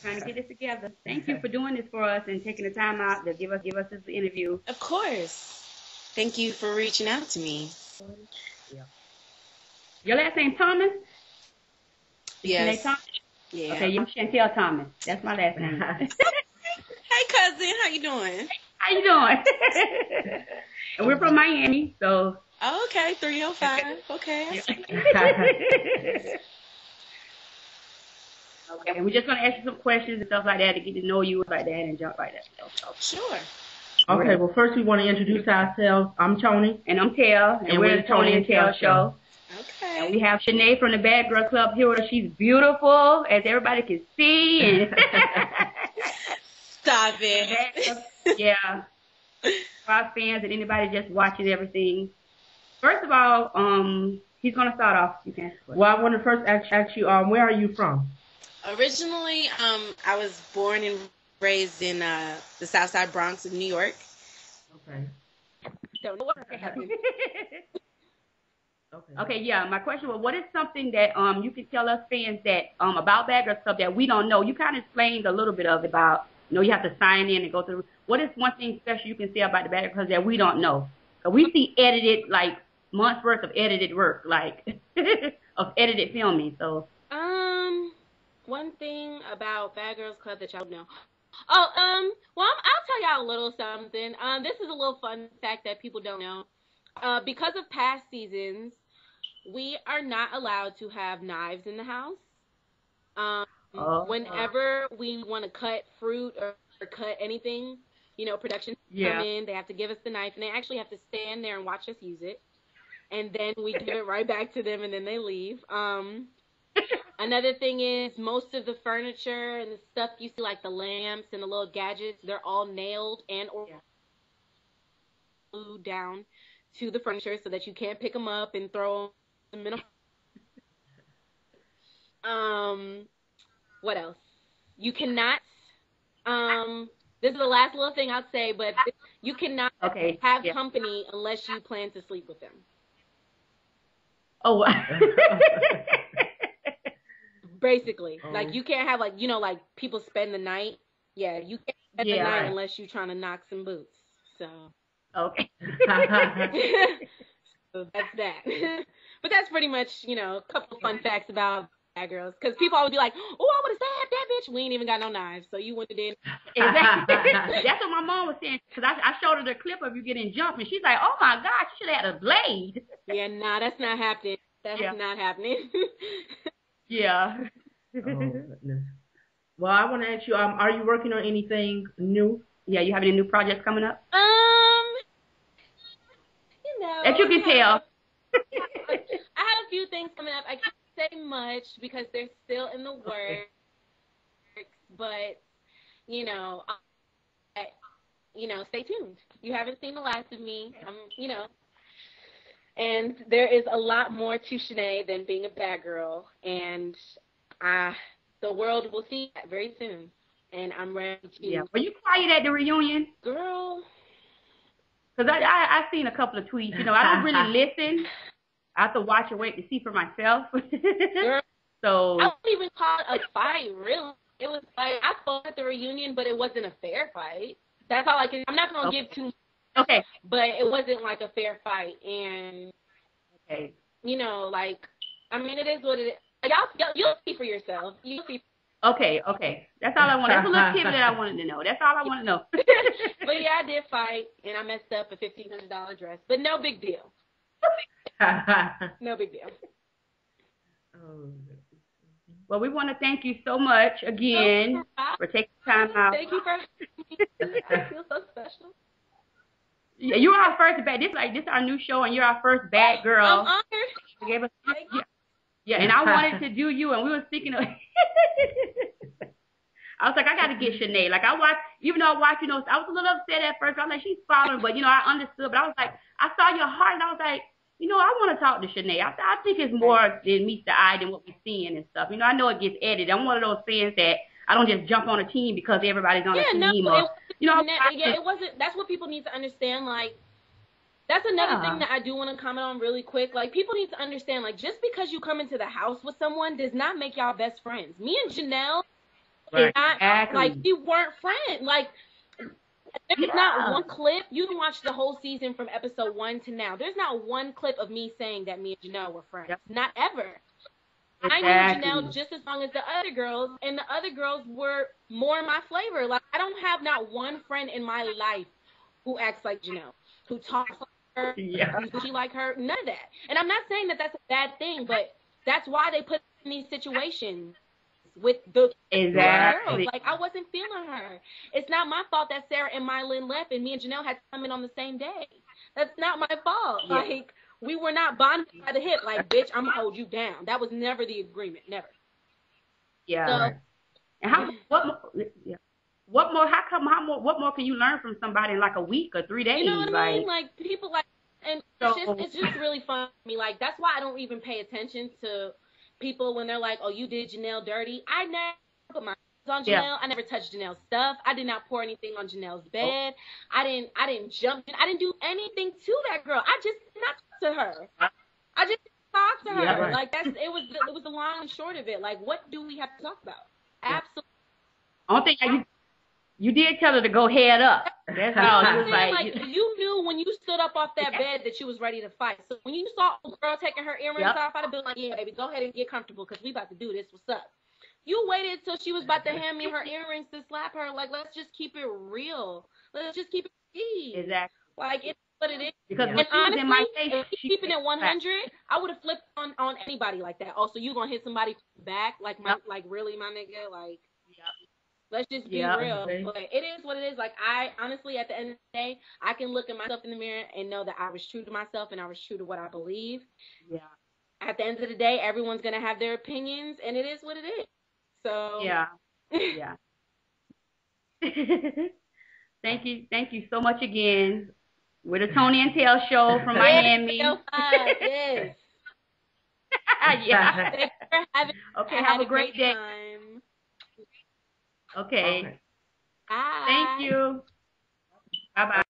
Trying to get this together. Thank you for doing this for us and taking the time out to give us this interview. Of course. Thank you for reaching out to me. Yeah. Your last name Thomas? Yes. Shanae Thomas? Yeah. Okay, I'm Chantel Thomas. That's my last name. Hey, cousin. How you doing? How you doing? And we're from Miami, so. Oh, okay, 305. Okay. Okay, and we're just going to ask you some questions and stuff like that to get to know you like that and jump like that. So. Sure. Okay, well, first we want to introduce ourselves. I'm Tony. And I'm Tel, and we're the Tonyandtelshow. Okay. And we have Shanae from the Bad Girl Club here with us. She's beautiful, as everybody can see. And Stop it. Yeah. For our fans and anybody just watching everything. First of all, he's going to start off. You can. Well, I want to first ask you, where are you from? Originally, I was born and raised in the Southside Bronx of New York. Okay. Don't know what happened. Okay, yeah. My question was, what is something that you can tell us fans that about Bad Girl Club that we don't know? You kind of explained a little bit of it about, you have to sign in and go through. What is one thing special you can say about the Bad Girl Club that we don't know? So we see edited, like, months worth of edited work, like, of edited filming, so. One thing about Bad Girls Club that y'all know. Oh, well, I'll tell y'all a little something. This is a little fun fact that people don't know. Because of past seasons, we are not allowed to have knives in the house. Whenever we want to cut fruit or cut anything, production come in, they have to give us the knife, and they actually have to stand there and watch us use it. And then we give it right back to them, and then they leave. Another thing is most of the furniture and the stuff you see, like the lamps and the little gadgets, they're all nailed and or glued down to the furniture so that you can't pick them up and throw them in a... What else? You cannot... this is the last little thing I'll say, but you cannot have company unless you plan to sleep with them. Oh, basically, like you can't have like people spend the night. Yeah, you can't spend the night unless you're trying to knock some boots. So okay, so that's that. But that's pretty much a couple fun facts about Bad Girls, because people always be like, "Oh, I would have stabbed that bitch." We ain't even got no knives, so you wouldn't have did. Exactly. That's what my mom was saying, because I showed her the clip of you getting jumped, and she's like, "Oh my gosh, you should have had a blade." Yeah, nah, that's not happening. That's not happening. Yeah. Oh, goodness. Well, I want to ask you, are you working on anything new? Yeah, you have any new projects coming up? That you can tell. I have a few things coming up. I can't say much because they're still in the works, but stay tuned. You haven't seen the last of me. And there is a lot more to Shanae than being a bad girl, and the world will see that very soon. And I'm ready to. Yeah. Were you quiet at the reunion, girl? Because I seen a couple of tweets. I don't really listen. I have to watch and wait to see for myself. Girl, so I wouldn't even call it a fight, really. It was like I fought at the reunion, but it wasn't a fair fight. That's all I can. I'm not gonna give too. Okay. But it wasn't like a fair fight, and it is what it is. You'll see for yourself. You'll see. Okay. That's all I want. That's a little tidbit that I wanted to know. That's all I want to know. But yeah, I did fight, and I messed up a $1,500 dress, but no big deal. No big deal. Well, we want to thank you so much again for taking time out. Thank you for having me. I feel so special. Yeah, you're our first bad. This is our new show, and you're our first bad girl. I'm honored. You gave us, and I wanted to do you, and we were speaking of. I was like, I got to get Shanae. Like, even though I watched, I was a little upset at first. I was like, she's following, but I understood. But I was like, I saw your heart, and I was like, I want to talk to Shanae. I think it's more than meets the eye than what we're seeing and stuff. I know it gets edited. I'm one of those fans that I don't just jump on a team because everybody's on a team. It wasn't. That's what people need to understand. Like, that's another thing that I do want to comment on really quick. Like, people need to understand, like, just because you come into the house with someone does not make y'all best friends. Me and Janelle Right. Exactly. Like, we weren't friends. Like, there's not one clip. You can watch the whole season from episode 1 to now. There's not one clip of me saying that me and Janelle were friends. Yep. Not ever. Exactly. I knew Janelle just as long as the other girls, and the other girls were more my flavor. Like, I don't have not one friend in my life who acts like Janelle, who talks like her, who she like her, none of that. And I'm not saying that that's a bad thing, but that's why they put in these situations with the girls. Like, I wasn't feeling her. It's not my fault that Sarah and Mylin left and me and Janelle had to come in on the same day. That's not my fault. Yeah. Like, we were not bonded by the hip. Like, bitch, I'm gonna hold you down. That was never the agreement. Never. Yeah. So, and what more can you learn from somebody in like a week or 3 days? You know what I mean? Like, people like, and it's just really fun to me. Like, that's why I don't even pay attention to people when they're like, oh, you did Janelle dirty. I never put my hands on Janelle. I never touched Janelle's stuff. I did not pour anything on Janelle's bed. I didn't jump. I didn't do anything to that girl. I just did not talk to her. I just talked to her. Yeah, right. Like, it was the long and short of it. Like, what do we have to talk about? Absolutely. I don't think you did tell her to go head up. That's all. You was like, you knew when you stood up off that bed that you was ready to fight. So when you saw a girl taking her earrings off, I'd have been like, yeah, baby, go ahead and get comfortable because we about to do this. What's up? You waited till she was about to hand me her earrings to slap her. Like, let's just keep it real. Let's just keep it real. Exactly. Like, it's what it is. Because and honestly, in my face, if keeping it 100, I would have flipped on anybody like that. Oh, so you gonna hit somebody back? Like, like really, my nigga? Like, let's just be real. But it is what it is. Like, I honestly, at the end of the day, I can look at myself in the mirror and know that I was true to myself and I was true to what I believe. Yeah. At the end of the day, everyone's gonna have their opinions, and it is what it is. So yeah. Thank you so much again. We're the Tony and Tell show from Miami. Yes. Yeah. Thanks for having. Okay. Have a great day. Time. Okay. Bye. Thank you. Bye-bye.